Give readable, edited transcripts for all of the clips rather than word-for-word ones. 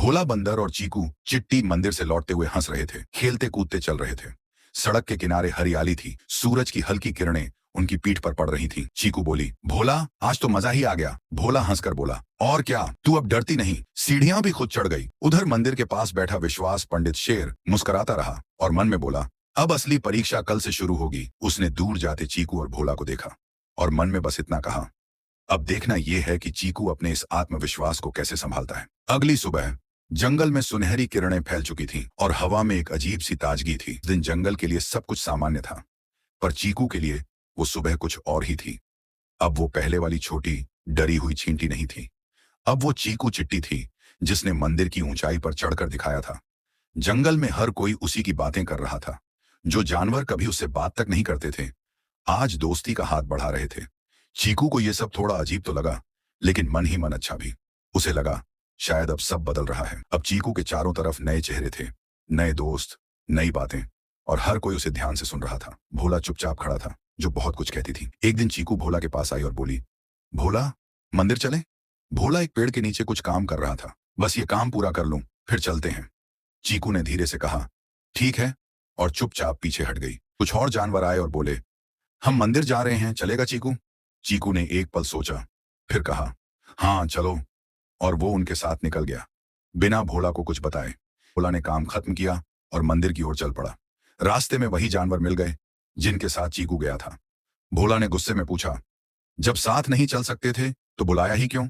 भोला बंदर और चीकू चिट्टी मंदिर से लौटते हुए हंस रहे थे, खेलते कूदते चल रहे थे। सड़क के किनारे हरियाली थी, सूरज की हल्की किरणें उनकी पीठ पर पड़ रही थीं। चीकू बोली, भोला आज तो मजा ही आ गया। भोला हंसकर बोला, और क्या, तू अब डरती नहीं। सीढ़ियां भी खुद चढ़ गई। उधर मंदिर के पास बैठा विश्वास पंडित शेर मुस्कुराता रहा और मन में बोला, अब असली परीक्षा कल से शुरू होगी। उसने दूर जाते चीकू और भोला को देखा और मन में बस इतना कहा, अब देखना यह है कि चीकू अपने इस आत्मविश्वास को कैसे संभालता है। अगली सुबह जंगल में सुनहरी किरणें फैल चुकी थीं और हवा में एक अजीब सी ताजगी थी। इस दिन जंगल के लिए सब कुछ सामान्य था, पर चीकू के लिए वो सुबह कुछ और ही थी। अब वो पहले वाली छोटी डरी हुई छींटी नहीं थी। अब वो चीकू चिट्टी थी, जिसने मंदिर की ऊंचाई पर चढ़कर दिखाया था। जंगल में हर कोई उसी की बातें कर रहा था। जो जानवर कभी उससे बात तक नहीं करते थे, आज दोस्ती का हाथ बढ़ा रहे थे। चीकू को यह सब थोड़ा अजीब तो लगा, लेकिन मन ही मन अच्छा भी। उसे लगा, शायद अब सब बदल रहा है। अब चीकू के चारों तरफ नए चेहरे थे, नए दोस्त, नई बातें, और हर कोई उसे ध्यान से सुन रहा था। भोला चुपचाप खड़ा था, जो बहुत कुछ कहती थी। एक दिन चीकू भोला के पास आई और बोली, भोला मंदिर चले। भोला एक पेड़ के नीचे कुछ काम कर रहा था। बस ये काम पूरा कर लूं, फिर चलते हैं। चीकू ने धीरे से कहा, ठीक है, और चुपचाप पीछे हट गई। कुछ और जानवर आए और बोले, हम मंदिर जा रहे हैं, चलेगा चीकू। चीकू ने एक पल सोचा, फिर कहा, हाँ चलो, और वो उनके साथ निकल गया, बिना भोला को कुछ बताए। भोला ने काम खत्म किया और मंदिर की ओर चल पड़ा। रास्ते में वही जानवर मिल गए जिनके साथ चीकू गया था। भोला ने गुस्से में पूछा, जब साथ नहीं चल सकते थे तो बुलाया ही क्यों।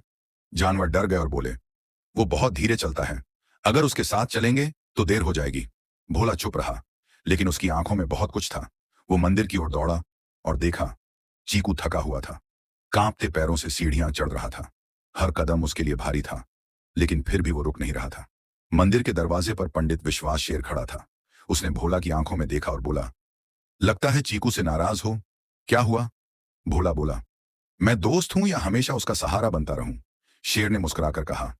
जानवर डर गए और बोले, वो बहुत धीरे चलता है, अगर उसके साथ चलेंगे तो देर हो जाएगी। भोला चुप रहा, लेकिन उसकी आंखों में बहुत कुछ था। वो मंदिर की ओर दौड़ा और देखा, चीकू थका हुआ था, कांपते पैरों से सीढ़ियां चढ़ रहा था। हर कदम उसके लिए भारी था, लेकिन फिर भी वो रुक नहीं रहा था। मंदिर के दरवाजे पर पंडित विश्वास शेर खड़ा था। उसने भोला की आंखों में देखा और बोला, लगता है चीकू से नाराज हो, क्या हुआ। भोला बोला, मैं दोस्त हूं या हमेशा उसका सहारा बनता रहूं। शेर ने मुस्कुराकर कहा,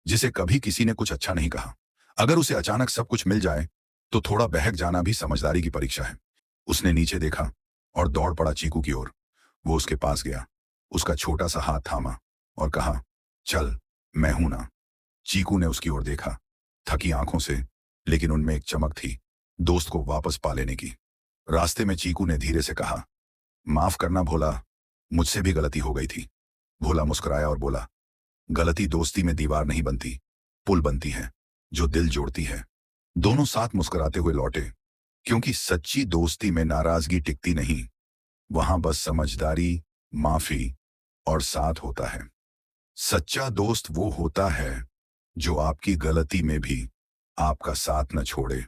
जिसे कभी किसी ने कुछ अच्छा नहीं कहा, अगर उसे अचानक सब कुछ मिल जाए तो थोड़ा बहक जाना भी समझदारी की परीक्षा है। उसने नीचे देखा और दौड़ पड़ा चीकू की ओर। वो उसके पास गया, उसका छोटा सा हाथ थामा और कहा, चल, मैं हूं ना। चीकू ने उसकी ओर देखा, थकी आंखों से, लेकिन उनमें एक चमक थी, दोस्त को वापस पा लेने की। रास्ते में चीकू ने धीरे से कहा, माफ करना भोला, मुझसे भी गलती हो गई थी। भोला मुस्कुराया और बोला, गलती दोस्ती में दीवार नहीं बनती, पुल बनती है, जो दिल जोड़ती है। दोनों साथ मुस्कुराते हुए लौटे, क्योंकि सच्ची दोस्ती में नाराजगी टिकती नहीं, वहां बस समझदारी, माफी और साथ होता है। सच्चा दोस्त वो होता है जो आपकी गलती में भी आपका साथ न छोड़े।